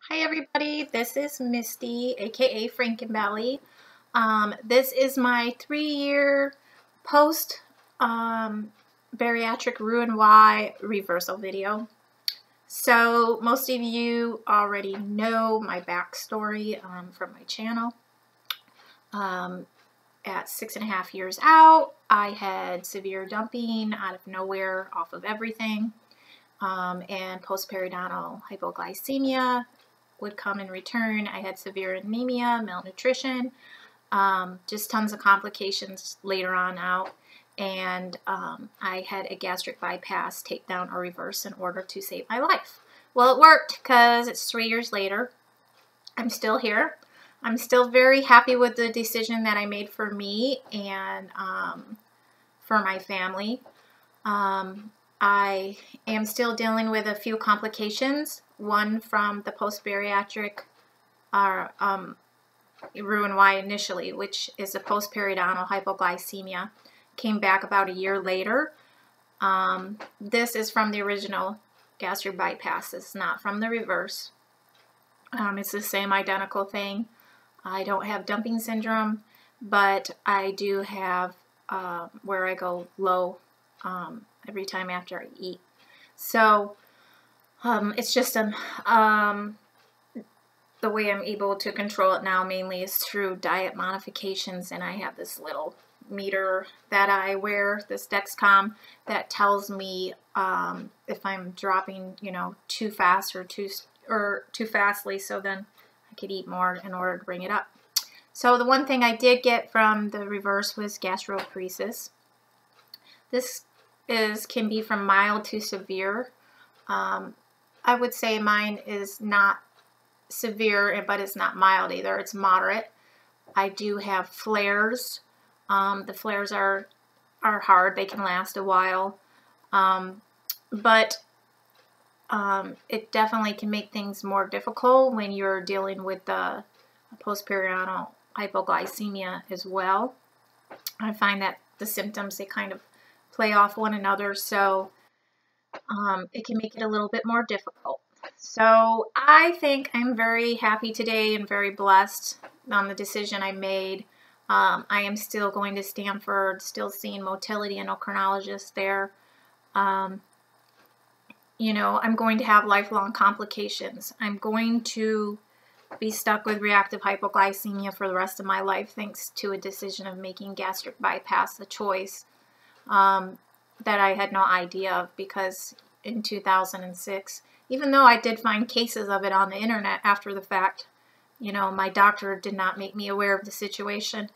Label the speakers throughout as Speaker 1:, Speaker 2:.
Speaker 1: Hi everybody, this is Misty, aka Frankenbelly. This is my 3-year post bariatric Roux-en-Y reversal video. So most of you already know my backstory from my channel. At 6.5 years out, I had severe dumping out of nowhere off of everything, and post-periodontal hypoglycemia would come in return. I had severe anemia, malnutrition, just tons of complications later on out, and I had a gastric bypass, take down or reverse in order to save my life. Well, it worked because it's 3 years later. I'm still here. I'm still very happy with the decision that I made for me and for my family. I am still dealing with a few complications, one from the post-bariatric Roux-en-Y initially, which is a post-periodontal hypoglycemia. Came back about a year later. This is from the original gastric bypass. It's not from the reverse. It's the same identical thing. I don't have dumping syndrome, but I do have where I go low every time after I eat. So it's just the way I'm able to control it now mainly is through diet modifications, and I have this little meter that I wear, this Dexcom, that tells me if I'm dropping, too fast or too fastly, so then I could eat more in order to bring it up. So the one thing I did get from the reverse was gastroparesis. This can be from mild to severe. I would say mine is not severe, but it's not mild either. It's moderate. I do have flares. The flares are hard. They can last a while. But it definitely can make things more difficult when you're dealing with the post-periodontal hypoglycemia as well. I find that the symptoms, they kind of play off one another, so it can make it a little bit more difficult. So I think I'm very happy today and very blessed on the decision I made. I am still going to Stanford, still seeing motility endocrinologists there. I'm going to have lifelong complications. I'm going to be stuck with reactive hypoglycemia for the rest of my life, thanks to a decision of making gastric bypass a choice that I had no idea of, because in 2006, even though I did find cases of it on the internet after the fact, my doctor did not make me aware of the situation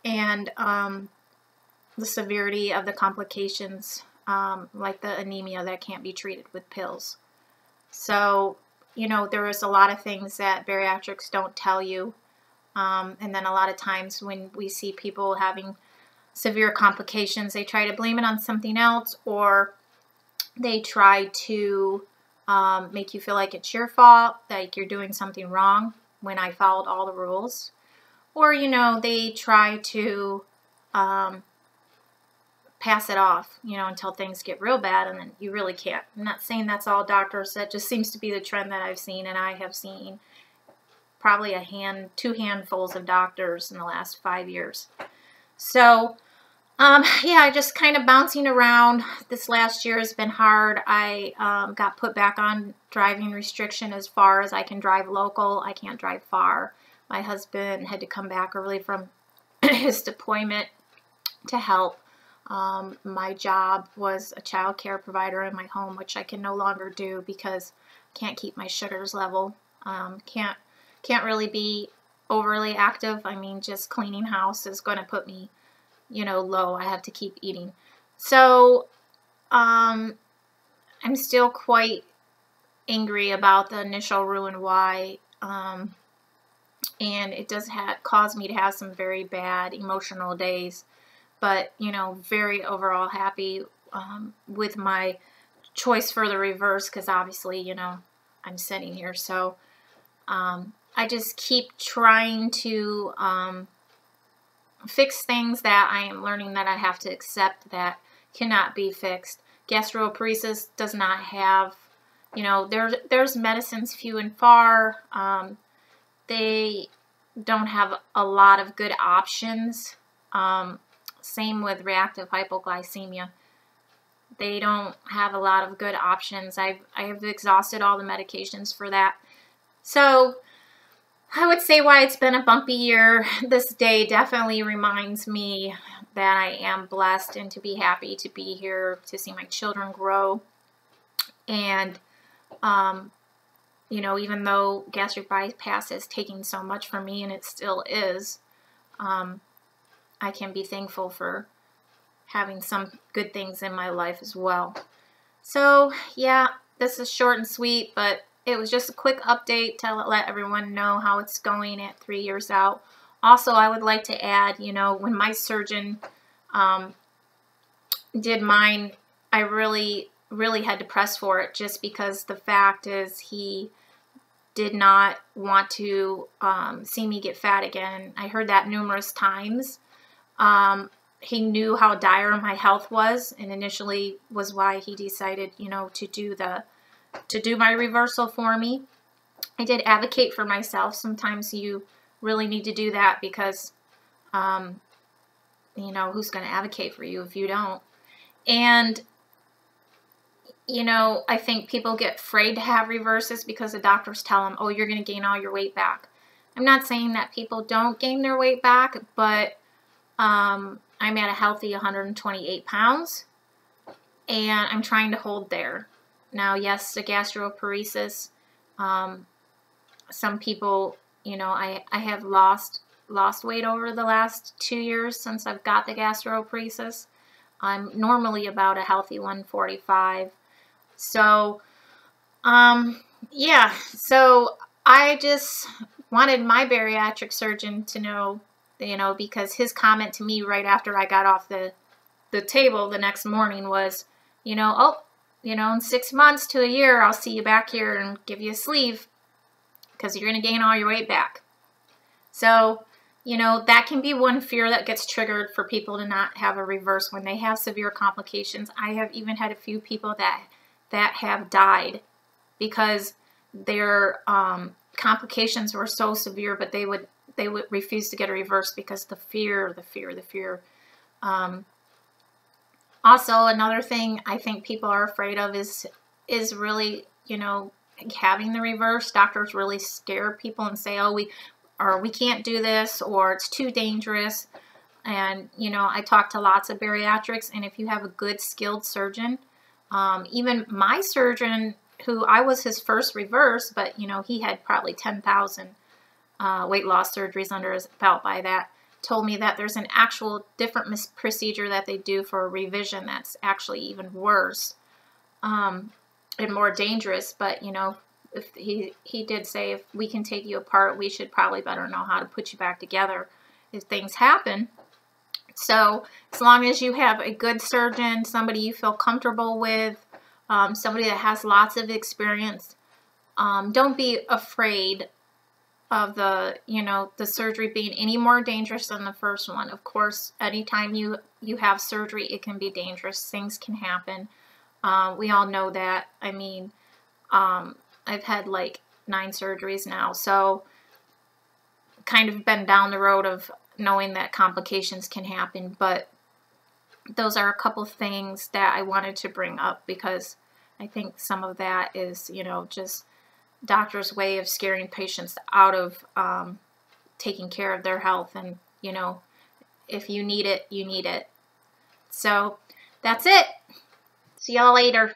Speaker 1: and the severity of the complications, like the anemia that can't be treated with pills. So, there is a lot of things that bariatrics don't tell you. And then a lot of times when we see people having severe complications, they try to blame it on something else, or they try to make you feel like it's your fault, like you're doing something wrong when I followed all the rules. Or, they try to pass it off, until things get real bad, and then you really can't. I'm not saying that's all doctors. That just seems to be the trend that I've seen, and I have seen probably two handfuls of doctors in the last 5 years. So, yeah, just kind of bouncing around. This last year has been hard. I got put back on driving restriction as far as I can drive local. I can't drive far. My husband had to come back early from his deployment to help. My job was a child care provider in my home, which I can no longer do because I can't keep my sugars level. Can't really be overly active. I mean, just cleaning house is going to put me, low. I have to keep eating. So, I'm still quite angry about the initial Roux-en-Y, and it does cause me to have some very bad emotional days. But, very overall happy with my choice for the reverse, because obviously, I'm sitting here. So I just keep trying to fix things that I am learning that I have to accept that cannot be fixed. Gastroparesis does not have you know, there's medicines few and far. They don't have a lot of good options. Same with reactive hypoglycemia. They don't have a lot of good options. I have exhausted all the medications for that. So I would say why it's been a bumpy year. This day definitely reminds me that I am blessed and to be happy to be here, to see my children grow. And, you know, even though gastric bypass is taking so much from me, and it still is, I can be thankful for having some good things in my life as well. So, yeah, this is short and sweet, but it was just a quick update to let everyone know how it's going at 3 years out. Also, I would like to add, you know, when my surgeon did mine, I really had to press for it, just because the fact is he did not want to see me get fat again. I heard that numerous times. He knew how dire my health was, and initially was why he decided, you know, to do my reversal for me. I did advocate for myself. Sometimes you really need to do that because, you know, who's going to advocate for you if you don't? And, you know, I think people get afraid to have reverses because the doctors tell them, oh, you're going to gain all your weight back. I'm not saying that people don't gain their weight back, but I'm at a healthy 128 pounds, and I'm trying to hold there. Now, yes, the gastroparesis, some people, you know, I have lost weight over the last 2 years since I've got the gastroparesis. I'm normally about a healthy 145. So, yeah, so I just wanted my bariatric surgeon to know, you know, because his comment to me right after I got off the table the next morning was, you know, oh, you know, in 6 months to a year, I'll see you back here and give you a sleeve because you're going to gain all your weight back. So, you know, that can be one fear that gets triggered for people to not have a reverse when they have severe complications. I have even had a few people that have died because their complications were so severe, but they would refuse to get a reverse because the fear. Also, another thing I think people are afraid of is really, you know, having the reverse. Doctors really scare people and say, oh, we can't do this, or it's too dangerous. And, you know, I talk to lots of bariatrics, and if you have a good skilled surgeon, even my surgeon, who I was his first reverse, but, you know, he had probably 10,000 weight loss surgeries under his belt by that, told me that there's an actual different procedure that they do for a revision that's actually even worse and more dangerous. But, you know, if he did say, if we can take you apart, we should probably better know how to put you back together if things happen. So as long as you have a good surgeon, somebody you feel comfortable with, somebody that has lots of experience, don't be afraid of the, you know, the surgery being any more dangerous than the first one. Of course, anytime you have surgery, it can be dangerous. Things can happen. We all know that. I mean, I've had like 9 surgeries now, so kind of been down the road of knowing that complications can happen. But those are a couple things that I wanted to bring up because I think some of that is, you know, just doctors' way of scaring patients out of taking care of their health. And, you know, if you need it, you need it. So that's it. See y'all later.